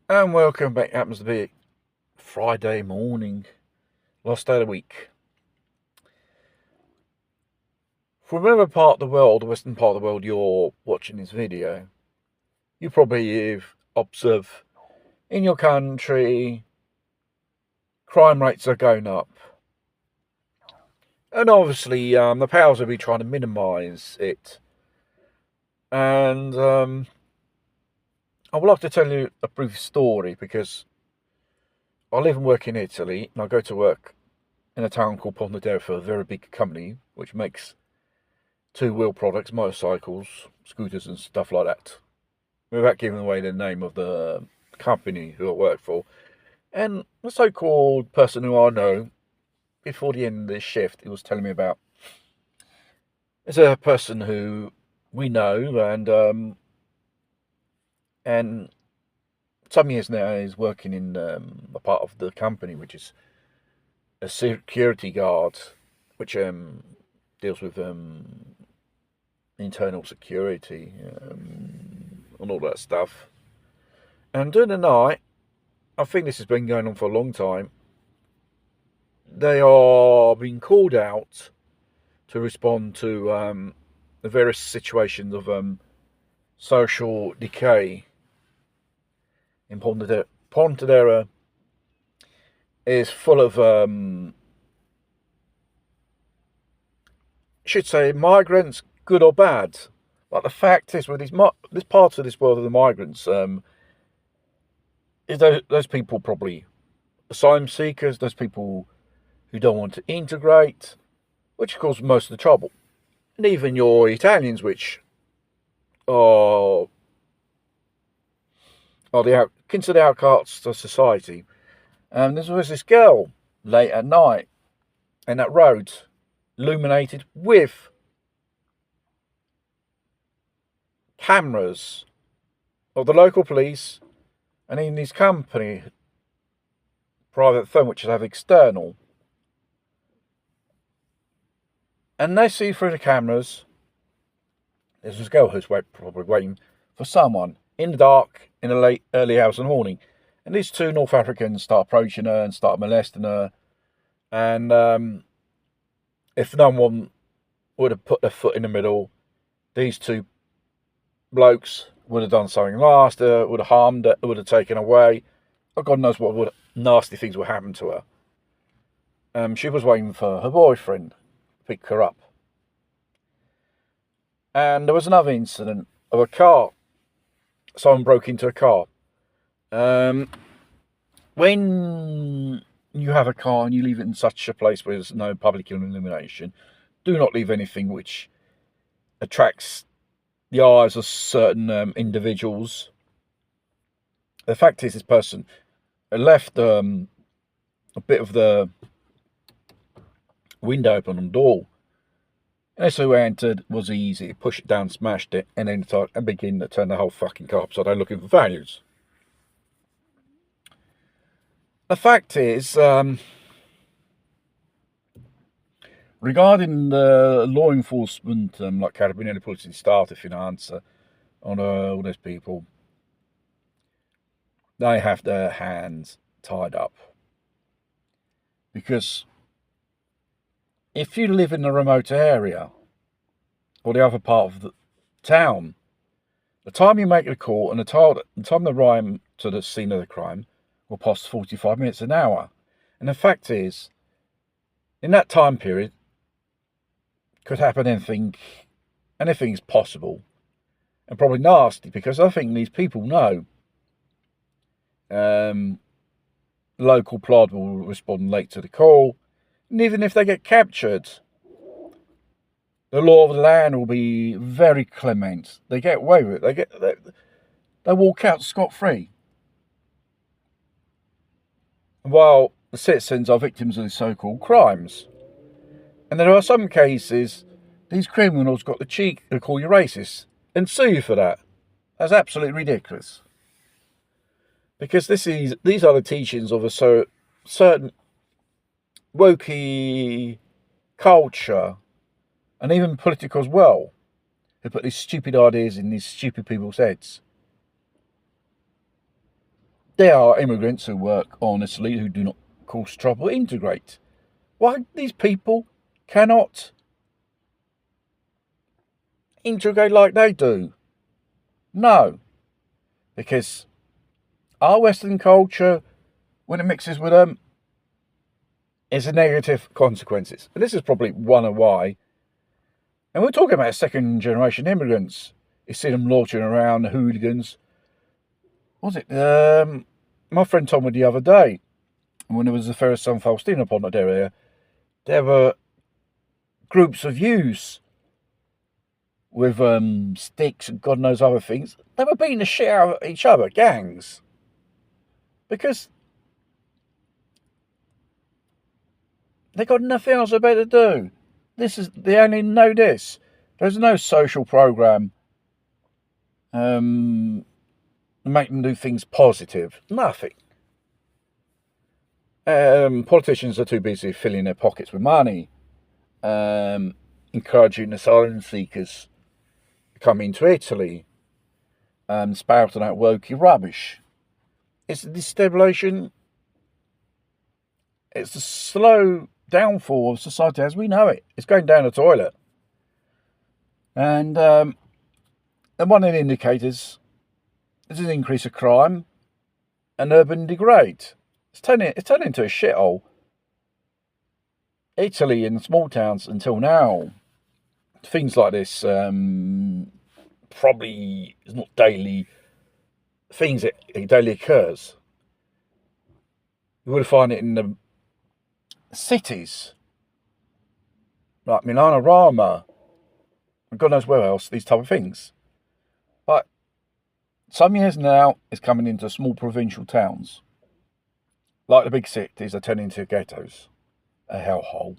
And welcome back. Happens to be Friday morning, last day of the week. From whatever part of the world, the western part of the world, you're watching this video, you probably have observed in your country crime rates are going up. And obviously, the powers will be trying to minimise it. And I would like to tell you a brief story because I live and work in Italy, and I go to work in a town called Pontedera for a very big company which makes two-wheel products, motorcycles, scooters and stuff like that, without giving away the name of the company who I work for. And the so-called person who I know, before the end of this shift, he was telling me about, is a person who we know, and some years now is working in a part of the company which is a security guard, which deals with internal security and all that stuff. And during the night, I think this has been going on for a long time, they are being called out to respond to the various situations of social decay in Pontedera. Pontedera is full of, should say, migrants, good or bad. But the fact is, with this part of this world of the migrants, is those people probably asylum seekers, those people who don't want to integrate, which causes most of the trouble. And even your Italians, which are considered outcasts of society. And there was this girl late at night, and that road illuminated with cameras of the local police and in this company private firm which have external, and they see through the cameras there's this girl who's probably waiting for someone in the dark in the late early hours of the morning, and these two North Africans start approaching her and start molesting her. And if no one would have put their foot in the middle, these two blokes would have done something last, would have harmed her, would have taken away. Oh, God knows what nasty things would happen to her. She was waiting for her boyfriend to pick her up. And there was another incident of a car. Someone broke into a car. When you have a car and you leave it in such a place where there's no public illumination, do not leave anything which attracts the eyes of certain individuals. The fact is, this person left a bit of the window open on the door. And so who entered was easy. Push it down, smashed it, and then begin to turn the whole fucking car upside down looking for values. The fact is, regarding the law enforcement, like Carabinieri, Polizia di Stato, Finanza, on all those people, they have their hands tied up. Because if you live in a remote area or the other part of the town, the time you make the call and the time they arrive to the scene of the crime will pass 45 minutes an hour. And the fact is, in that time period, could happen anything. Anything's possible. And probably nasty, because I think these people know local plod will respond late to the call. And even if they get captured, the law of the land will be very clement. They get away with it. They walk out scot-free. While the citizens are victims of these so-called crimes. And there are some cases, these criminals got the cheek to call you racist and sue you for that. That's absolutely ridiculous. Because these are the teachings of a certain wokey culture, and even political as well, who put these stupid ideas in these stupid people's heads. There are immigrants who work honestly, who do not cause trouble, integrate. Why these people cannot integrate like they do? No, because our Western culture, when it mixes with them, is a negative consequences. And this is probably one of why. And we're talking about second generation immigrants. You see them launching around, the hooligans. What was it? My friend told me the other day, when there was the Ferris Sun Faustina pontedera, there were groups of youths with sticks and God knows other things. They were beating the shit out of each other, gangs. Because they got nothing else better to do. They only know this. There's no social program make them do things positive. Nothing. Politicians are too busy filling their pockets with money, encouraging asylum seekers to come into Italy, spouting out wokey rubbish. It's the destabilization. It's the slow downfall of society as we know it. It's going down the toilet. And one of the indicators is an increase of crime and urban degrade. It's turning into a shithole. Italy in small towns until now, things like this probably is not daily things that daily occurs. You would find it in the cities like Milan, Rama, and God knows where else. These type of things, but some years now it's coming into small provincial towns. Like the big cities are turning into ghettos, a hellhole.